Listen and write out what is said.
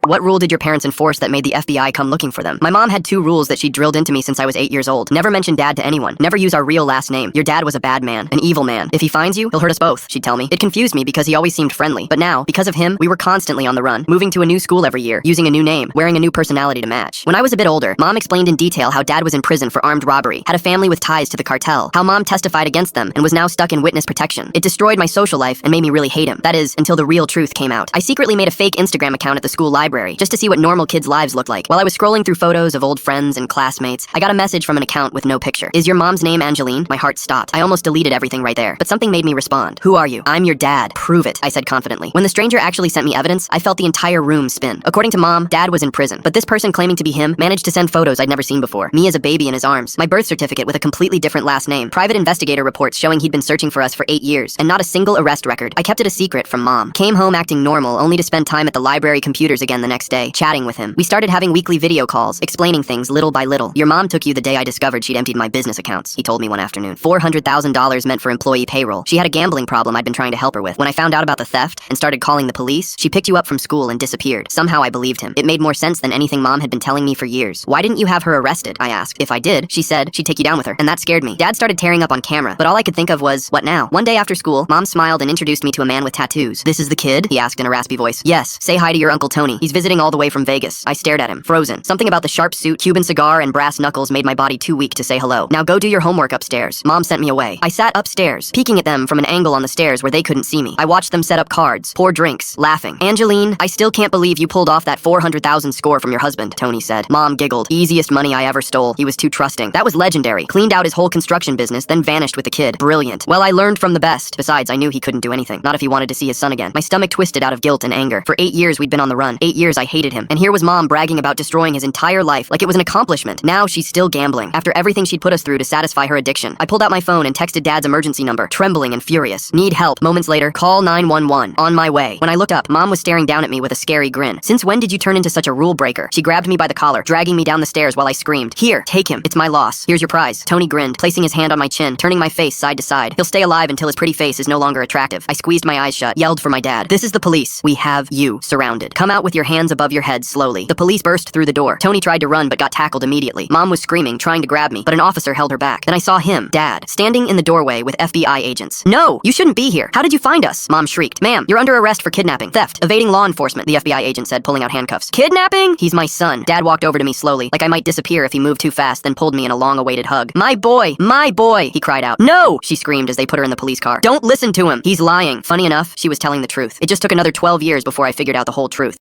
What rule did your parents enforce that made the FBI come looking for them? My mom had 2 rules that she drilled into me since I was 8 years old. Never mention dad to anyone. Never use our real last name. Your dad was a bad man, an evil man. If he finds you, he'll hurt us both, she'd tell me. It confused me because he always seemed friendly. But now, because of him, we were constantly on the run, moving to a new school every year, using a new name, wearing a new personality to match. When I was a bit older, Mom explained in detail how dad was in prison for armed robbery, had a family with ties to the cartel, how Mom testified against them, and was now stuck in witness protection. It destroyed my social life and made me really hate him. That is, until the real truth came out. I secretly made a fake Instagram account at the school library, just to see what normal kids' lives looked like. While I was scrolling through photos of old friends and classmates, I got a message from an account with no picture. Is your mom's name Angeline? My heart stopped. I almost deleted everything right there, but something made me respond. Who are you? I'm your dad. Prove it, I said confidently. When the stranger actually sent me evidence, I felt the entire room spin. According to Mom, Dad was in prison, but this person claiming to be him managed to send photos I'd never seen before. Me as a baby in his arms, my birth certificate with a completely different last name, private investigator reports showing he'd been searching for us for 8 years, and not a single arrest record. I kept it a secret from Mom. Came home acting normal, only to spend time at the library computers again the next day, chatting with him. We started having weekly video calls, explaining things little by little. Your mom took you the day I discovered she'd emptied my business accounts, he told me one afternoon. $400,000 meant for employee payroll. She had a gambling problem I'd been trying to help her with. When I found out about the theft and started calling the police, she picked you up from school and disappeared. Somehow I believed him. It made more sense than anything Mom had been telling me for years. Why didn't you have her arrested? I asked. If I did, she said she'd take you down with her, and that scared me. Dad started tearing up on camera, but all I could think of was, what now? One day after school, Mom smiled and introduced me to a man with tattoos. This is the kid? He asked in a raspy voice. Yes, say hi to your Uncle Tony. He's visiting all the way from Vegas. I stared at him, frozen. Something about the sharp suit, Cuban cigar, and brass knuckles made my body too weak to say hello. Now go do your homework upstairs. Mom sent me away. I sat upstairs, peeking at them from an angle on the stairs where they couldn't see me. I watched them set up cards, pour drinks, laughing. Angeline, I still can't believe you pulled off that $400,000 score from your husband, Tony said. Mom giggled. Easiest money I ever stole. He was too trusting. That was legendary. Cleaned out his whole construction business, then vanished with the kid. Brilliant. Well, I learned from the best. Besides, I knew he couldn't do anything. Not if he wanted to see his son again. My stomach twisted out of guilt and anger. For 8 years, we'd been on the run. 8 years I hated him. And here was Mom bragging about destroying his entire life like it was an accomplishment. Now she's still gambling. After everything she'd put us through to satisfy her addiction. I pulled out my phone and texted Dad's emergency number, trembling and furious. Need help. Moments later, call 911. On my way. When I looked up, Mom was staring down at me with a scary grin. Since when did you turn into such a rule breaker? She grabbed me by the collar, dragging me down the stairs while I screamed, Here, take him. It's my loss. Here's your prize. Tony grinned, placing his hand on my chin, turning my face side to side. He'll stay alive until his pretty face is no longer attractive. I squeezed my eyes shut, yelled for my dad. This is the police. We have you surrounded. Come out with your hands above your head slowly. The police burst through the door. Tony tried to run but got tackled immediately. Mom was screaming, trying to grab me, but an officer held her back. Then I saw him, Dad, standing in the doorway with FBI agents. No, you shouldn't be here. How did you find us? Mom shrieked. Ma'am, you're under arrest for kidnapping, theft, evading law enforcement, the FBI agent said, pulling out handcuffs. Kidnapping? He's my son. Dad walked over to me slowly, like I might disappear if he moved too fast, then pulled me in a long-awaited hug. My boy, he cried out. No, she screamed as they put her in the police car. Don't listen to him. He's lying. Funny enough, she was telling the truth. It just took another 12 years before I figured out the whole truth.